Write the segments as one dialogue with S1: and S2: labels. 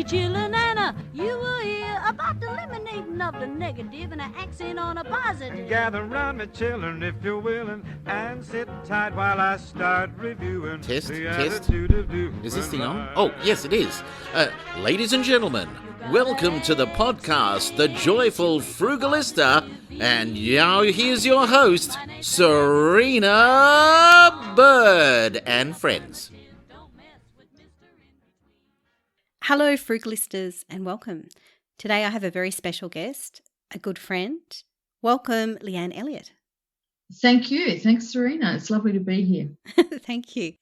S1: me chillin' and you will hear about the eliminating of the negative and an accent on a positive.
S2: Gather round me, children, if you're willing, and sit tight while I start reviewing
S3: Test,
S2: the
S3: test.
S2: attitude of doing
S3: Is this thing on?
S2: right.
S3: Oh, yes, it is. Ladies and gentlemen, welcome to the podcast, The Joyful Frugalista. And now here's your host, Sarina Bird and friends.
S4: Hello, Frugalistas, and welcome. Today I have a very special guest, a good friend. Welcome, Leanne Elliott.
S5: Thank you. Thanks, Sarina. It's lovely to be here.
S4: Thank you.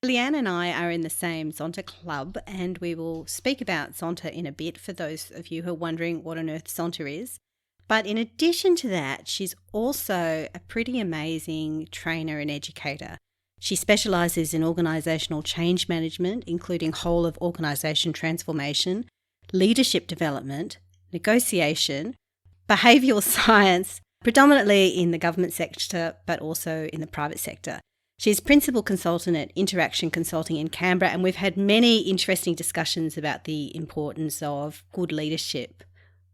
S4: Leanne and I are in the same Zonta club, and we will speak about Zonta in a bit for those of you who are wondering what on earth Zonta is. But in addition to that, she's also a pretty amazing trainer and educator. She specialises in organisational change management, including whole of organisation transformation, leadership development, negotiation, behavioural science, predominantly in the government sector, but also in the private sector. She's principal consultant at Interaction Consulting in Canberra, and we've had many interesting discussions about the importance of good leadership.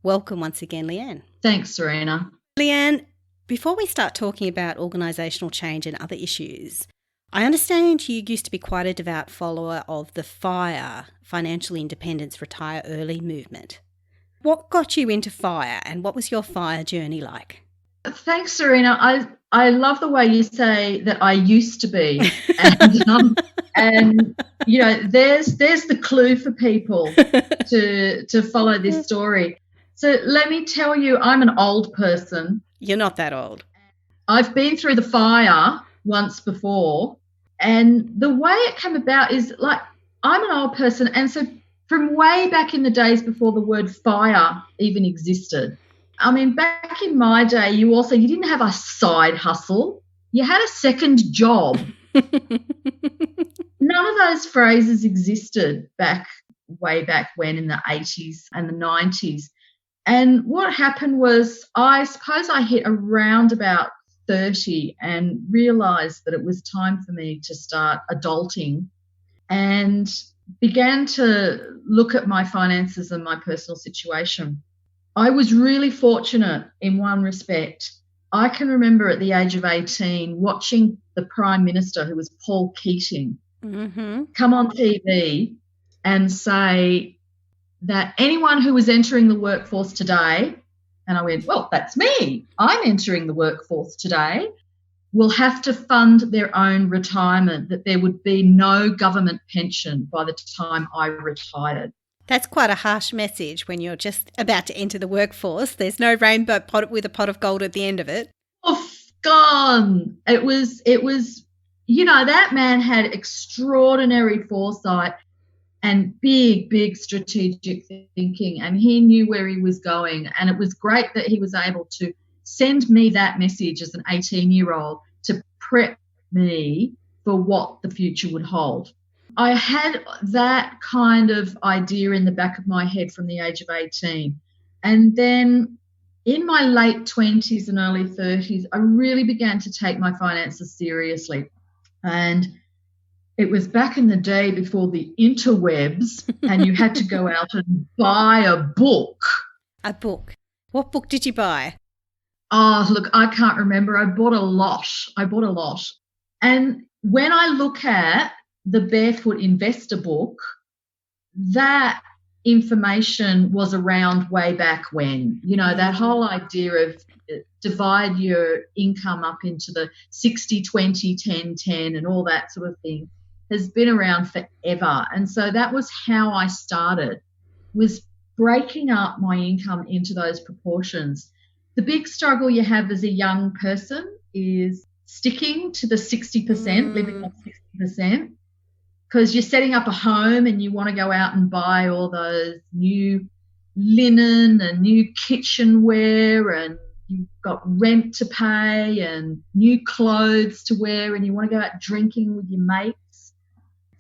S4: Welcome once again, Leanne.
S5: Thanks, Sarina.
S4: Leanne, before we start talking about organisational change and other issues, I understand you used to be quite a devout follower of the F.I.R.E, Financial Independence Retire Early movement. What got you into F.I.R.E and what was your F.I.R.E journey like?
S5: Thanks, Sarina. I love the way you say that I used to be. And you know, there's the clue for people to follow this story. So let me tell you, I'm an old person.
S4: You're not that old.
S5: I've been through the fire once before, and the way it came about is like I'm an old person, and so from way back in the days before the word fire even existed. I mean, back in my day, you didn't have a side hustle. You had a second job. None of those phrases existed way back when in the 80s and the 90s. And what happened was I suppose I hit around about 30 and realised that it was time for me to start adulting and began to look at my finances and my personal situation. I was really fortunate in one respect. I can remember at the age of 18 watching the Prime Minister, who was Paul Keating, come on TV and say that anyone who was entering the workforce today, and I went, well, that's me. I'm entering the workforce today, will have to fund their own retirement, that there would be no government pension by the time I retired.
S4: That's quite a harsh message when you're just about to enter the workforce. There's no rainbow pot with a pot of gold at the end of it.
S5: Oh, gone. It was, you know, that man had extraordinary foresight and big strategic thinking, and he knew where he was going. And it was great that he was able to send me that message as an 18-year-old to prep me for what the future would hold. I had that kind of idea in the back of my head from the age of 18. And then in my late 20s and early 30s, I really began to take my finances seriously. And it was back in the day before the interwebs, and you had to go out and buy a book.
S4: A book. What book did you buy?
S5: Oh, look, I can't remember. I bought a lot. And when I look at the Barefoot Investor book, that information was around way back when. You know, that whole idea of divide your income up into the 60, 20, 10, 10 and all that sort of thing has been around forever. And so that was how I started, was breaking up my income into those proportions. The big struggle you have as a young person is sticking to the 60%, living on 60%, because you're setting up a home and you want to go out and buy all those new linen and new kitchenware, and you've got rent to pay and new clothes to wear, and you want to go out drinking with your mates.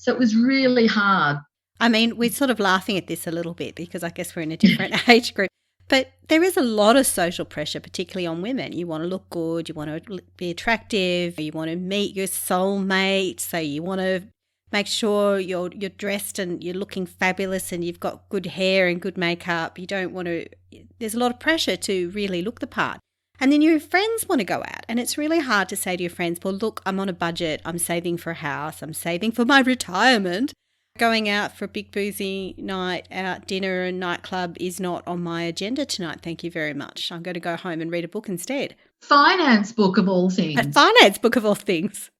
S5: So it was really hard.
S4: I mean, we're sort of laughing at this a little bit because I guess we're in a different age group. But there is a lot of social pressure, particularly on women. You want to look good, you want to be attractive, you want to meet your soulmate, so you want to make sure you're dressed and you're looking fabulous and you've got good hair and good makeup. You don't want to – there's a lot of pressure to really look the part. And then your friends want to go out, and it's really hard to say to your friends, well, look, I'm on a budget, I'm saving for a house, I'm saving for my retirement. Going out for a big boozy night out, dinner and nightclub is not on my agenda tonight, thank you very much. I'm going to go home and read a book instead.
S5: Finance book of all things.
S4: A finance book of all things.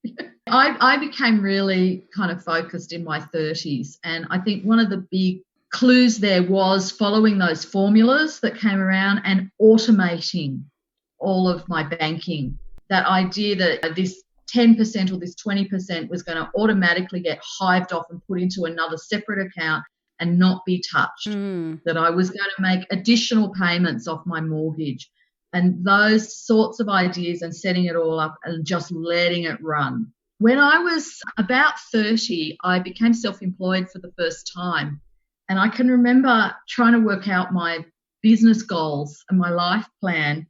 S5: I became really kind of focused in my 30s, and I think one of the big clues there was following those formulas that came around and automating all of my banking. That idea that this 10% or this 20% was going to automatically get hived off and put into another separate account and not be touched. That I was going to make additional payments off my mortgage, and those sorts of ideas, and setting it all up and just letting it run. When I was about 30, I became self-employed for the first time, and I can remember trying to work out my business goals and my life plan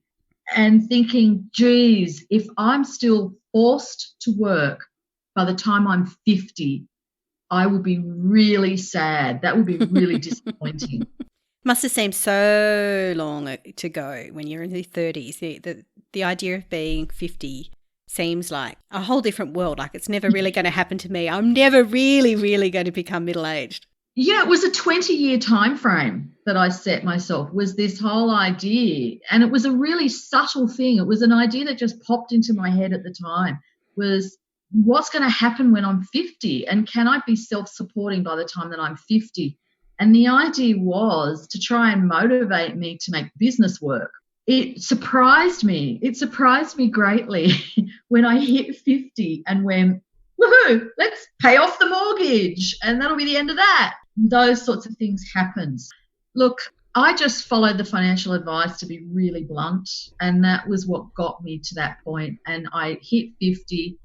S5: and thinking, geez, if I'm still forced to work by the time I'm 50, I will be really sad. That would be really disappointing.
S4: Must have seemed so long to go when you're in your 30s. The idea of being 50 seems like a whole different world. Like it's never really going to happen to me. I'm never really going to become middle-aged.
S5: Yeah, it was a 20-year time frame that I set myself, was this whole idea. And it was a really subtle thing. It was an idea that just popped into my head at the time, was what's going to happen when I'm 50? And can I be self-supporting by the time that I'm 50? And the idea was to try and motivate me to make business work. It surprised me. It surprised me greatly when I hit 50 and went, woohoo, let's pay off the mortgage and that'll be the end of that. Those sorts of things happened. Look, I just followed the financial advice, to be really blunt, and that was what got me to that point. And I hit 50,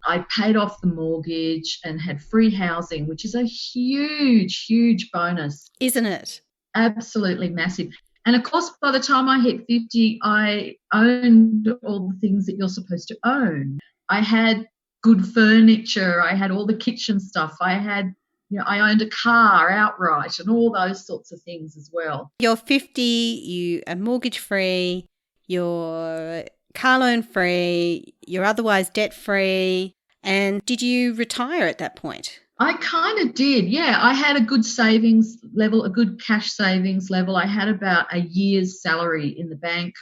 S5: I paid off the mortgage and had free housing, which is a huge bonus.
S4: Isn't it?
S5: Absolutely massive. And of course, by the time I hit 50, I owned all the things that you're supposed to own. I had good furniture, I had all the kitchen stuff, I owned a car outright and all those sorts of things as well.
S4: You're 50, you are mortgage free, you're car loan free, you're otherwise debt free. And did you retire at that point?
S5: I kind of did, yeah. I had a good savings level, a good cash savings level. I had about a year's salary in the bank.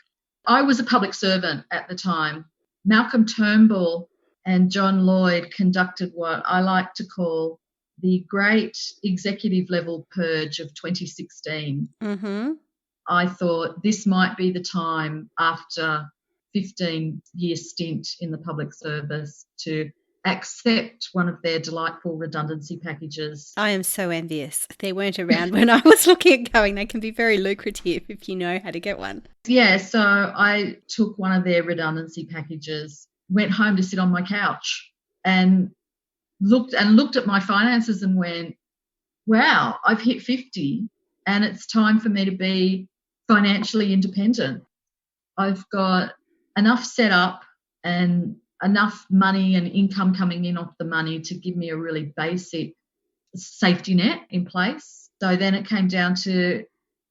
S5: I was a public servant at the time. Malcolm Turnbull and John Lloyd conducted what I like to call the great executive level purge of 2016.
S4: Mm-hmm.
S5: I thought this might be the time after 15-year stint in the public service to accept one of their delightful redundancy packages.
S4: I am so envious. They weren't around when I was looking at going. They can be very lucrative if you know how to get one.
S5: Yeah, so I took one of their redundancy packages, went home to sit on my couch and looked at my finances and went, wow, I've hit 50 and it's time for me to be financially independent. I've got enough set up and enough money and income coming in off the money to give me a really basic safety net in place. So then it came down to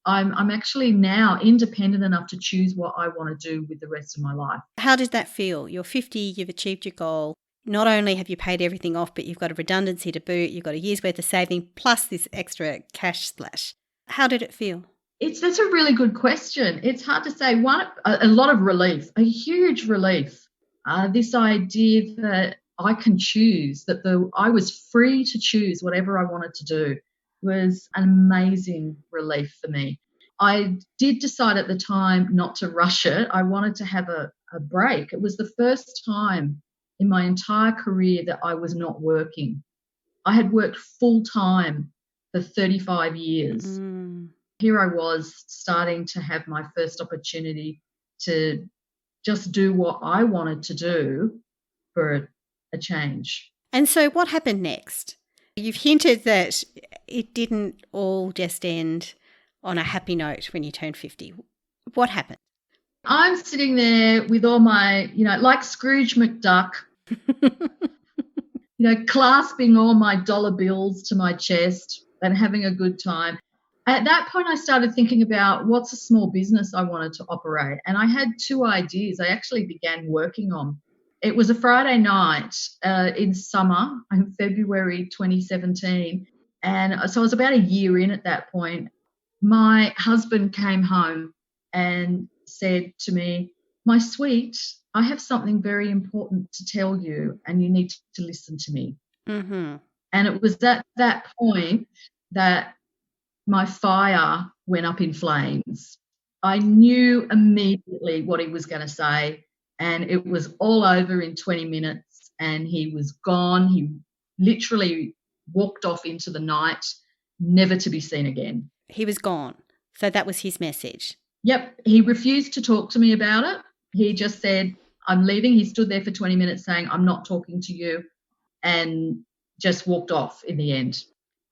S5: I'm actually now independent enough to choose what I want to do with the rest of my life.
S4: How did that feel? You're 50, you've achieved your goal. Not only have you paid everything off, but you've got a redundancy to boot, you've got a year's worth of saving, plus this extra cash splash. How did it feel?
S5: That's a really good question. It's hard to say. A lot of relief, a huge relief. This idea that I can choose, that I was free to choose whatever I wanted to do, was an amazing relief for me. I did decide at the time not to rush it. I wanted to have a break. It was the first time in my entire career that I was not working. I had worked full time for 35 years. Here I was starting to have my first opportunity to just do what I wanted to do for a change.
S4: And so what happened next? You've hinted that it didn't all just end on a happy note when you turned 50. What happened?
S5: I'm sitting there with all my, like Scrooge McDuck, clasping all my dollar bills to my chest and having a good time. At that point, I started thinking about what's a small business I wanted to operate. And I had two ideas I actually began working on. It was a Friday night in summer, in February 2017. And so I was about a year in at that point. My husband came home and said to me, "My sweet, I have something very important to tell you, and you need to listen to me."
S4: Mm-hmm.
S5: And it was at that point that my fire went up in flames. I knew immediately what he was going to say, and it was all over in 20 minutes, and he was gone. He literally walked off into the night, never to be seen again.
S4: He was gone. So that was his message.
S5: Yep. He refused to talk to me about it. He just said, "I'm leaving." He stood there for 20 minutes saying, "I'm not talking to you," and just walked off in the end.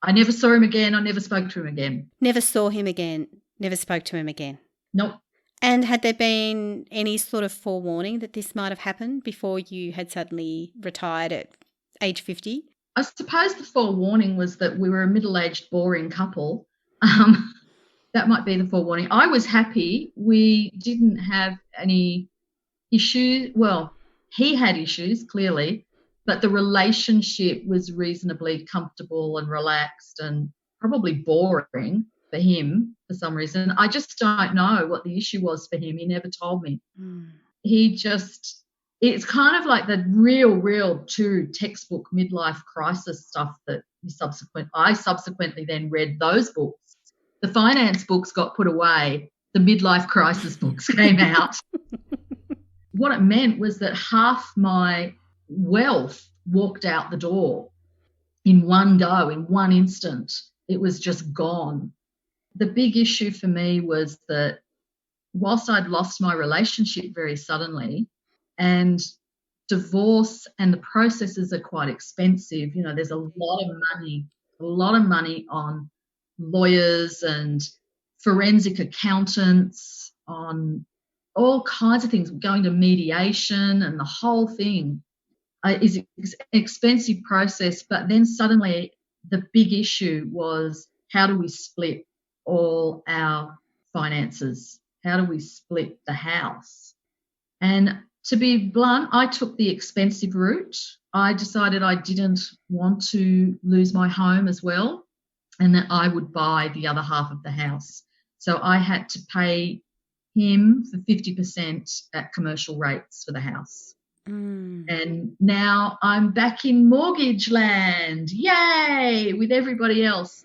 S5: I never saw him again. I never spoke to him again.
S4: Never saw him again. Never spoke to him again.
S5: Nope.
S4: And had there been any sort of forewarning that this might have happened before you had suddenly retired at age 50?
S5: I suppose the forewarning was that we were a middle-aged, boring couple. That might be the forewarning. I was happy. We didn't have any issues. Well, he had issues, clearly, but the relationship was reasonably comfortable and relaxed and probably boring for him for some reason. I just don't know what the issue was for him. He never told me. He just, it's kind of like the real true textbook midlife crisis stuff that I subsequently then read those books. The finance books got put away. The midlife crisis books came out. What it meant was that half my wealth walked out the door in one go, in one instant. It was just gone. The big issue for me was that whilst I'd lost my relationship very suddenly, and divorce and the processes are quite expensive, there's a lot of money on lawyers and forensic accountants, on all kinds of things, going to mediation, and the whole thing is an expensive process. But then suddenly the big issue was, how do we split all our finances? How do we split the house? And to be blunt, I took the expensive route. I decided I didn't want to lose my home as well, and that I would buy the other half of the house. So I had to pay him for 50% at commercial rates for the house. And now I'm back in mortgage land, yay, with everybody else.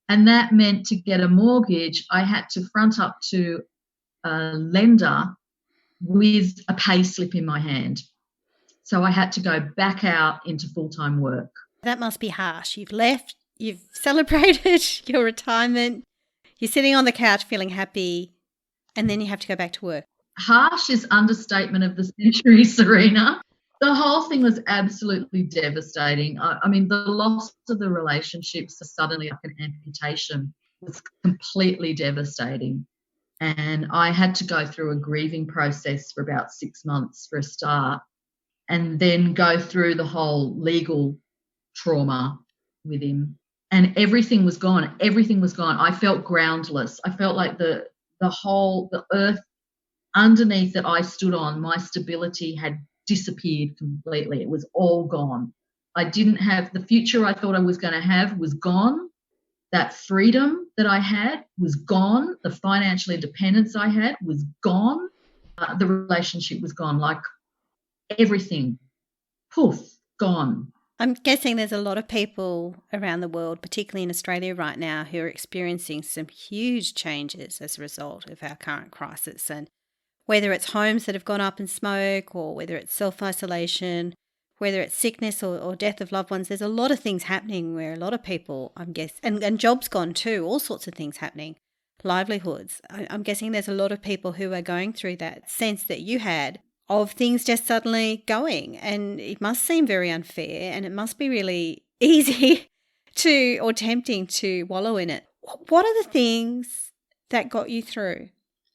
S5: And that meant to get a mortgage, I had to front up to a lender with a pay slip in my hand. So I had to go back out into full-time work.
S4: That must be harsh. You've left, you've celebrated your retirement, you're sitting on the couch feeling happy, and then you have to go back to work.
S5: Harsh is understatement of the century, Sarina. The whole thing was absolutely devastating. I mean, the loss of the relationships, suddenly like an amputation, was completely devastating. And I had to go through a grieving process for about 6 months for a start, and then go through the whole legal trauma with him. And everything was gone. Everything was gone. I felt groundless. I felt like the earth underneath that I stood on, my stability had disappeared completely. It was all gone. I didn't have the future I thought I was going to have was gone. That freedom that I had was gone. The financial independence I had was gone. The relationship was gone. Like everything, poof, gone.
S4: I'm guessing there's a lot of people around the world, particularly in Australia right now, who are experiencing some huge changes as a result of our current crisis. And whether it's homes that have gone up in smoke, or whether it's self-isolation, whether it's sickness or death of loved ones, there's a lot of things happening where a lot of people, I'm guessing, and jobs gone too, all sorts of things happening, livelihoods. I'm guessing there's a lot of people who are going through that sense that you had of things just suddenly going, and it must seem very unfair, and it must be really easy or tempting to wallow in it. What are the things that got you through?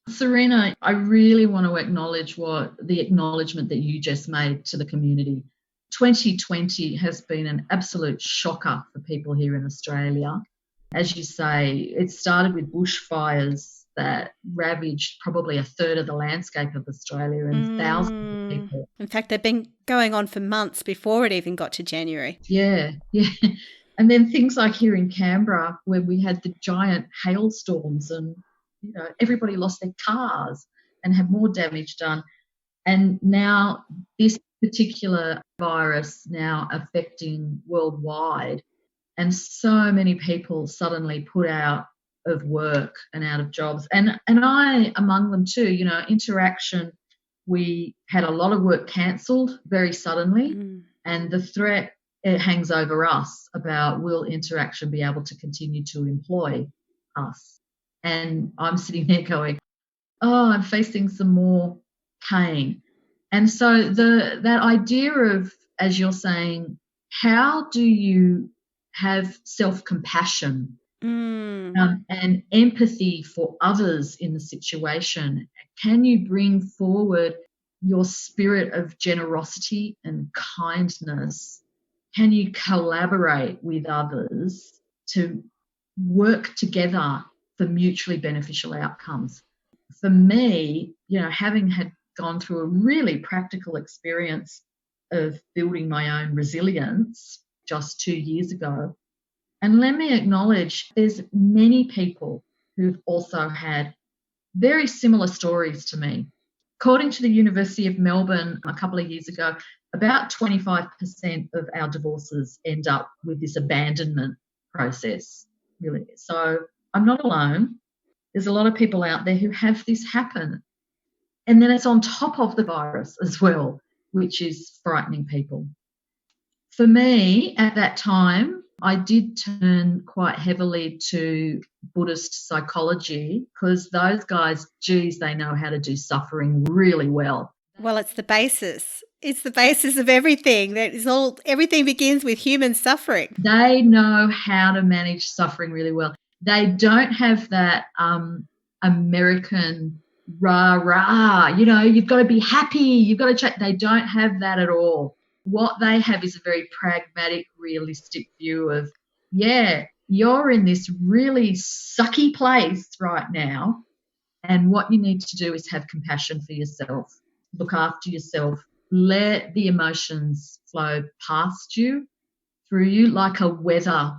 S5: Sarina, I really want to acknowledge the acknowledgement that you just made to the community. 2020 has been an absolute shocker for people here in Australia. As you say, it started with bushfires that ravaged probably a third of the landscape of Australia and thousands of people.
S4: In fact, they've been going on for months before it even got to January.
S5: Yeah. And then things like here in Canberra, where we had the giant hailstorms and, everybody lost their cars and had more damage done. And now this particular virus now affecting worldwide, and so many people suddenly put out of work and out of jobs. And I among them too, interaction, we had a lot of work cancelled very suddenly, and the threat, it hangs over us about will interaction be able to continue to employ us. And I'm sitting there going, I'm facing some more pain. And so that idea of, as you're saying, how do you have self-compassion and empathy for others in the situation? Can you bring forward your spirit of generosity and kindness? Can you collaborate with others to work together for mutually beneficial outcomes? For me, having had gone through a really practical experience of building my own resilience just 2 years ago, and let me acknowledge there's many people who've also had very similar stories to me. According to the University of Melbourne a couple of years ago, about 25% of our divorces end up with this abandonment process, really. So I'm not alone. There's a lot of people out there who have this happen. And then it's on top of the virus as well, which is frightening people. For me, at that time, I did turn quite heavily to Buddhist psychology because those guys, geez, they know how to do suffering really well.
S4: Well, it's the basis. It's the basis of everything. Everything begins with human suffering.
S5: They know how to manage suffering really well. They don't have that American rah, you've got to be happy, you've got to check. They don't have that at all. What they have is a very pragmatic, realistic view of, you're in this really sucky place right now, and what you need to do is have compassion for yourself, look after yourself, let the emotions flow past you, through you, like a weather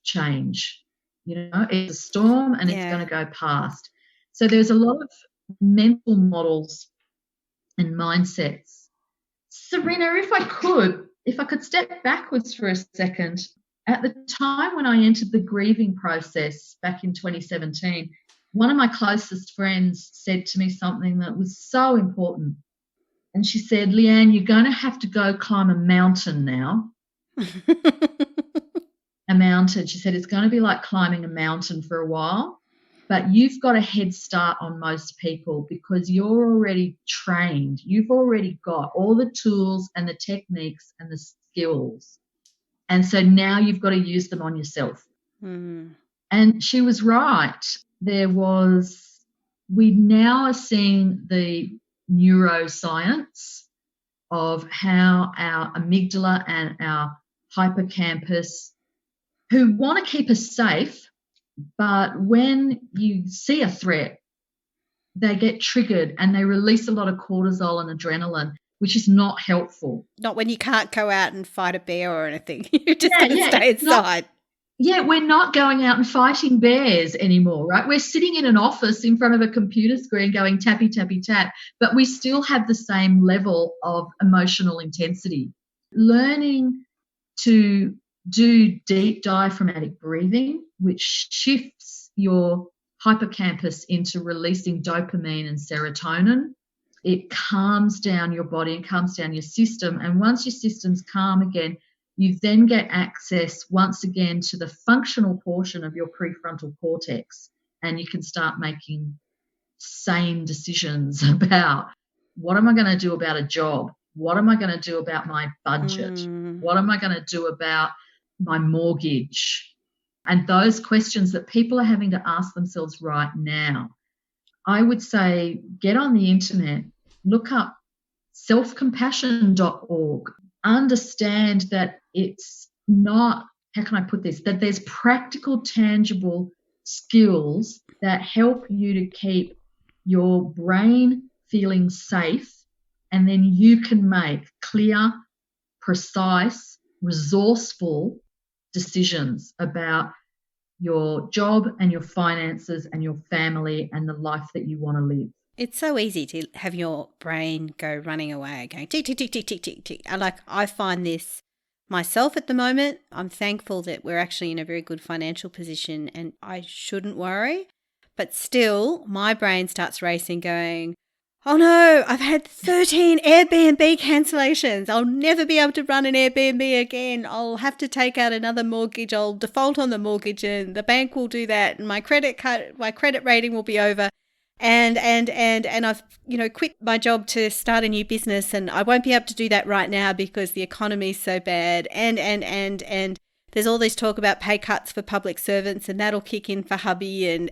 S5: change. It's a storm and it's going to go past. So there's a lot of mental models and mindsets. Sarina, if I could step backwards for a second, at the time when I entered the grieving process back in 2017, one of my closest friends said to me something that was so important. And she said, Leanne, you're going to have to go climb a mountain now. A mountain. She said, it's going to be like climbing a mountain for a while, but you've got a head start on most people because you're already trained. You've already got all the tools and the techniques and the skills. And so now you've got to use them on yourself. And she was right. We now are seeing the neuroscience of how our amygdala and our hippocampus, who want to keep us safe, but when you see a threat, they get triggered and they release a lot of cortisol and adrenaline, which is not helpful.
S4: Not when you can't go out and fight a bear or anything. You just got to stay inside.
S5: We're not going out and fighting bears anymore, right? We're sitting in an office in front of a computer screen going tappy, tappy, tap, but we still have the same level of emotional intensity. Learning to do deep diaphragmatic breathing, which shifts your hippocampus into releasing dopamine and serotonin. It calms down your body and calms down your system. And once your system's calm again, you then get access once again to the functional portion of your prefrontal cortex, and you can start making sane decisions about what am I going to do about a job? What am I going to do about my budget? What am I going to do about my mortgage? And those questions that people are having to ask themselves right now. I would say get on the internet, look up selfcompassion.org. understand that it's not, how can I put this, that there's practical, tangible skills that help you to keep your brain feeling safe, and then you can make clear, precise, resourceful decisions about your job and your finances and your family and the life that you want to live.
S4: It's so easy to have your brain go running away, going tick, tick, tick, tick, tick, tick, tick. I find this myself at the moment. I'm thankful that we're actually in a very good financial position and I shouldn't worry. But still, my brain starts racing going, oh no, I've had 13 Airbnb cancellations. I'll never be able to run an Airbnb again. I'll have to take out another mortgage. I'll default on the mortgage and the bank will do that. And my credit rating will be over. And I've, quit my job to start a new business and I won't be able to do that right now because the economy's so bad. And there's all this talk about pay cuts for public servants and that'll kick in for hubby and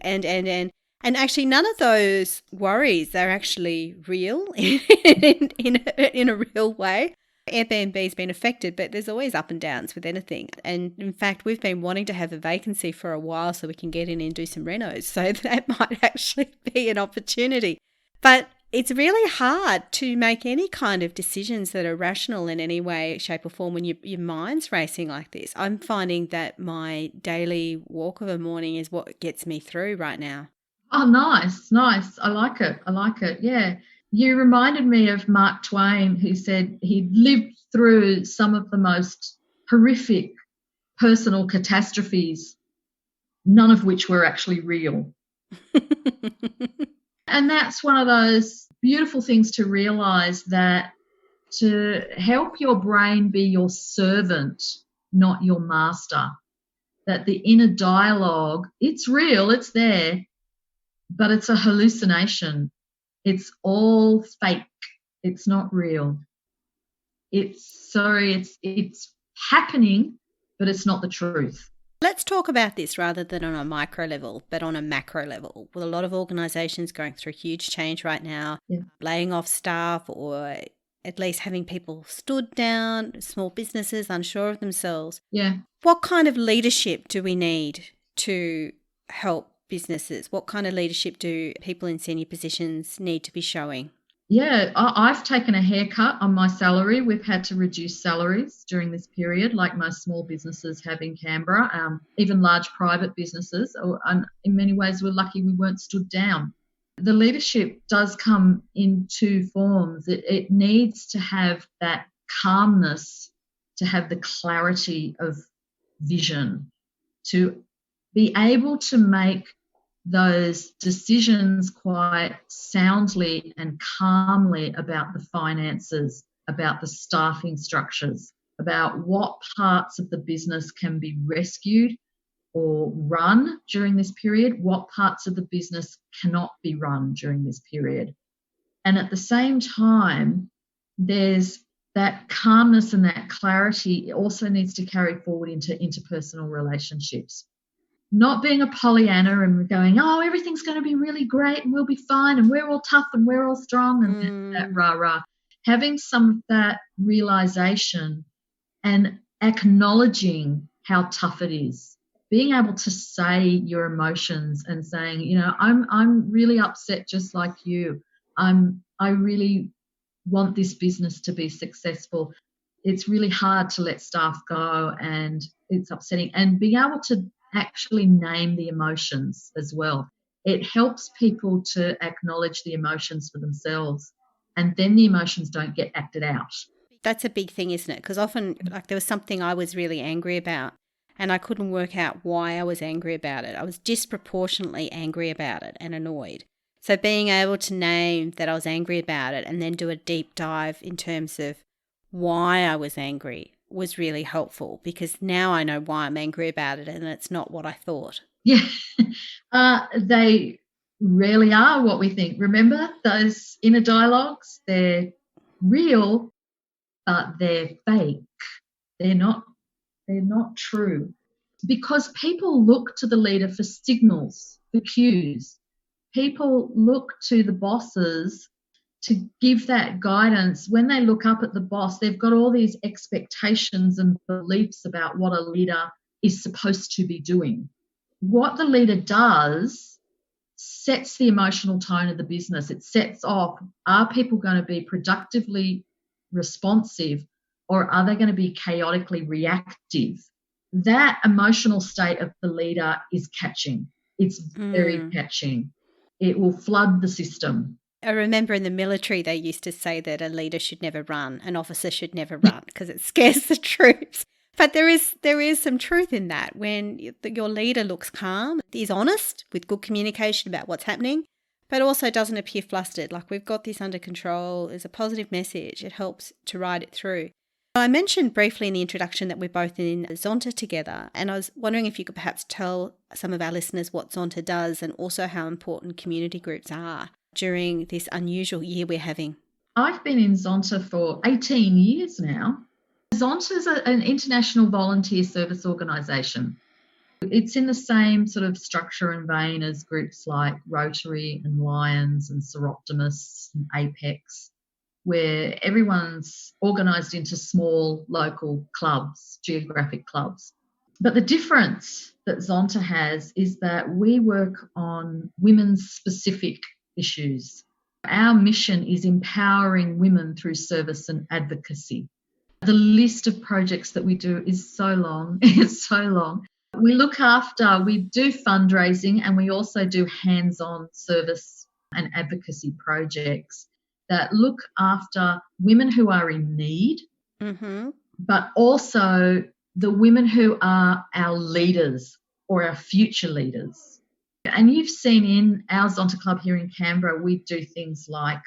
S4: actually none of those worries are actually real in a real way. Airbnb's been affected, but there's always up and downs with anything. And in fact, we've been wanting to have a vacancy for a while so we can get in and do some renos. So that might actually be an opportunity. But it's really hard to make any kind of decisions that are rational in any way, shape or form when your mind's racing like this. I'm finding that my daily walk of a morning is what gets me through right now.
S5: Oh, nice. I like it. Yeah. You reminded me of Mark Twain, who said he'd lived through some of the most horrific personal catastrophes, none of which were actually real. And that's one of those beautiful things to realise, that to help your brain be your servant, not your master, that the inner dialogue, it's real, it's there, but it's a hallucination. It's all fake. It's not real. It's happening, but it's not the truth.
S4: Let's talk about this rather than on a micro level, but on a macro level. With a lot of organisations going through huge change right now, laying off staff or at least having people stood down, small businesses unsure of themselves.
S5: Yeah.
S4: What kind of leadership do we need to help businesses? What kind of leadership do people in senior positions need to be showing?
S5: Yeah, I've taken a haircut on my salary. We've had to reduce salaries during this period, like most small businesses have in Canberra, even large private businesses. And in many ways, we're lucky we weren't stood down. The leadership does come in two forms. It needs to have that calmness, to have the clarity of vision, to be able to make those decisions quite soundly and calmly about the finances, about the staffing structures, about what parts of the business can be rescued or run during this period, what parts of the business cannot be run during this period. And at the same time, there's that calmness and that clarity also needs to carry forward into interpersonal relationships. Not being a Pollyanna and going, oh, everything's going to be really great and we'll be fine and we're all tough and we're all strong and that rah-rah. Having some of that realisation and acknowledging how tough it is. Being able to say your emotions and saying, I'm really upset just like you. I really want this business to be successful. It's really hard to let staff go and it's upsetting. And being able to actually name the emotions as well. It helps people to acknowledge the emotions for themselves, and then the emotions don't get acted out.
S4: That's a big thing, isn't it? Because often, there was something I was really angry about and I couldn't work out why I was angry about it. I was disproportionately angry about it and annoyed. So being able to name that I was angry about it and then do a deep dive in terms of why I was angry was really helpful, because now I know why I'm angry about it and it's not what I thought.
S5: Yeah, they rarely are what we think. Remember those inner dialogues? They're real, but they're fake. They're not true, because people look to the leader for signals, for cues. People look to the bosses to give that guidance. When they look up at the boss, they've got all these expectations and beliefs about what a leader is supposed to be doing. What the leader does sets the emotional tone of the business. It sets off, are people going to be productively responsive or are they going to be chaotically reactive? That emotional state of the leader is catching. It's very catching. It will flood the system.
S4: I remember in the military they used to say that a leader should never run, an officer should never run because it scares the troops. But there is some truth in that. When your leader looks calm, is honest with good communication about what's happening, but also doesn't appear flustered, like we've got this under control, is a positive message. It helps to ride it through. I mentioned briefly in the introduction that we're both in Zonta together, and I was wondering if you could perhaps tell some of our listeners what Zonta does and also how important community groups are during this unusual year we're having.
S5: I've been in Zonta for 18 years now. Zonta is an international volunteer service organisation. It's in the same sort of structure and vein as groups like Rotary and Lions and Seroptimus and Apex, where everyone's organised into small local clubs, geographic clubs. But the difference that Zonta has is that we work on women's specific issues. Our mission is empowering women through service and advocacy. The list of projects that we do is so long. It's so long. We do fundraising, and we also do hands-on service and advocacy projects that look after women who are in need, but also the women who are our leaders or our future leaders. And you've seen in our Zonta Club here in Canberra, we do things like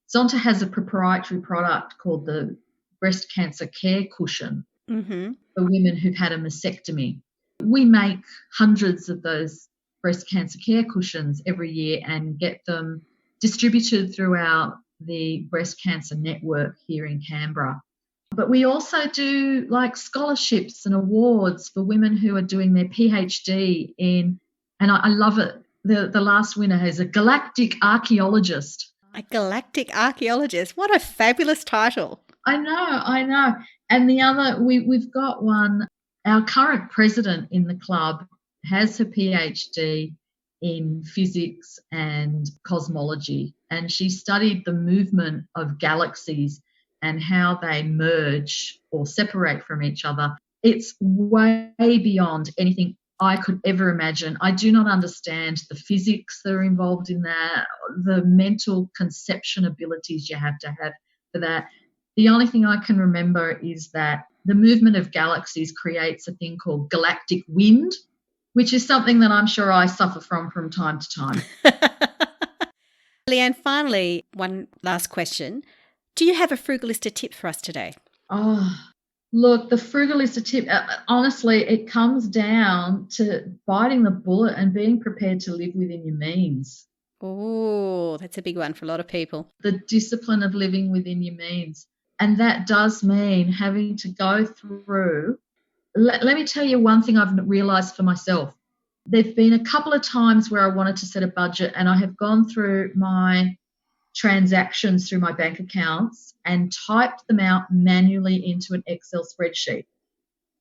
S5: Zonta has a proprietary product called the breast cancer care cushion for women who've had a mastectomy. We make hundreds of those breast cancer care cushions every year and get them distributed throughout the breast cancer network here in Canberra. But we also do like scholarships and awards for women who are doing their PhD in, and I love it, the last winner is a galactic archaeologist.
S4: A galactic archaeologist. What a fabulous title.
S5: I know. And the other, we've got one, our current president in the club has her PhD in physics and cosmology, and she studied the movement of galaxies and how they merge or separate from each other. It's way beyond anything I could ever imagine. I do not understand the physics that are involved in that, the mental conception abilities you have to have for that. The only thing I can remember is that the movement of galaxies creates a thing called galactic wind, which is something that I'm sure I suffer from time to time.
S4: Leanne, finally, one last question. Do you have a Frugalista tip for us today?
S5: Oh, look, the Frugalista tip, honestly, it comes down to biting the bullet and being prepared to live within your means.
S4: Oh, that's a big one for a lot of people.
S5: The discipline of living within your means. And that does mean having to go through. Let me tell you one thing I've realised for myself. There have been a couple of times where I wanted to set a budget and I have gone through my transactions through my bank accounts and typed them out manually into an Excel spreadsheet.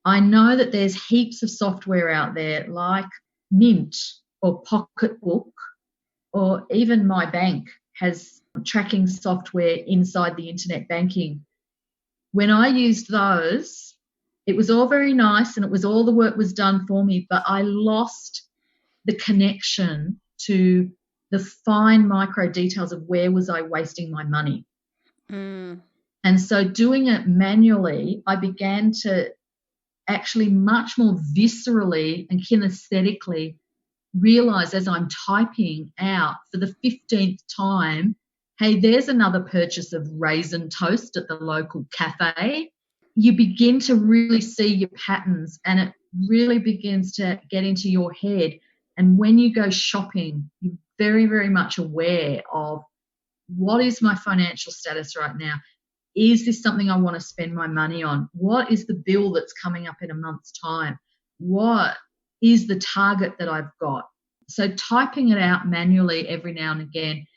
S5: I know that there's heaps of software out there like Mint or Pocketbook, or even my bank has tracking software inside the internet banking. When I used those, it was all very nice and it was all the work was done for me, but I lost the connection to the fine micro details of where was I wasting my money. And so doing it manually, I began to actually much more viscerally and kinesthetically realize as I'm typing out for the 15th time, hey, there's another purchase of raisin toast at the local cafe. You begin to really see your patterns and it really begins to get into your head. And when you go shopping, you're very, very much aware of what is my financial status right now? Is this something I want to spend my money on? What is the bill that's coming up in a month's time? What is the target that I've got? So typing it out manually every now and again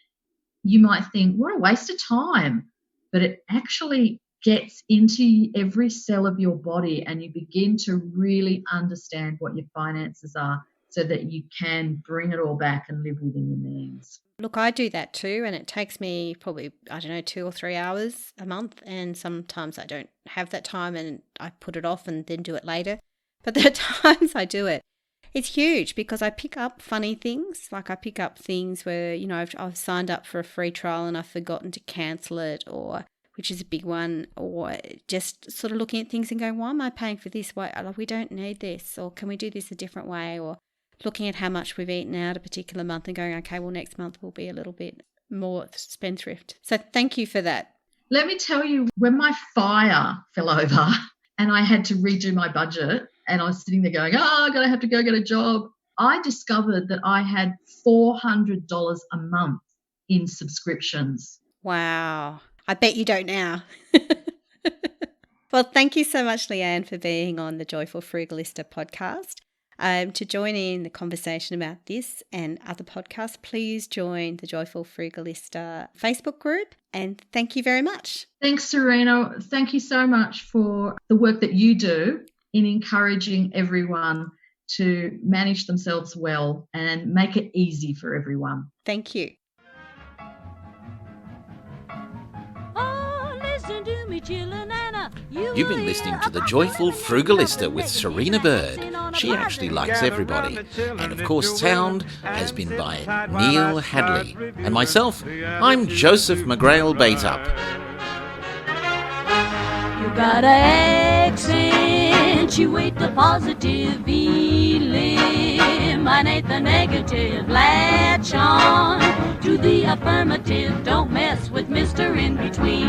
S5: you might think, what a waste of time. But it actually gets into every cell of your body, and you begin to really understand what your finances are so that you can bring it all back and live within your means.
S4: Look, I do that too, and it takes me probably, 2 or 3 hours a month, and sometimes I don't have that time and I put it off and then do it later. But the times I do it, it's huge because I pick up funny things. Like I pick up things where, I've signed up for a free trial and I've forgotten to cancel it, or which is a big one, or just sort of looking at things and going, why am I paying for this? Why, we don't need this, or can we do this a different way? Or looking at how much we've eaten out a particular month and going, okay, well, next month will be a little bit more spendthrift. So thank you for that.
S5: Let me tell you, when my F.I.R.E fell over and I had to redo my budget and I was sitting there going, I'm going to have to go get a job, I discovered that I had $400 a month in subscriptions.
S4: Wow. I bet you don't now. Well, thank you so much, Leanne, for being on the Joyful Frugalista podcast. To join in the conversation about this and other podcasts, please join the Joyful Frugalista Facebook group. And thank you very much.
S5: Thanks, Sarina. Thank you so much for the work that you do in encouraging everyone to manage themselves well and make it easy for everyone.
S4: Thank you.
S1: Oh, listen to me, chillin', Anna.
S3: You've been listening to the Joyful Frugalista with Sarina Bird. She actually likes everybody. And of course, sound has been by Neil Hadley. And myself, I'm Joseph McGrail Bateup.
S1: You gotta accentuate the positive, eliminate the negative, latch on to the affirmative, don't mess with Mr. In Between.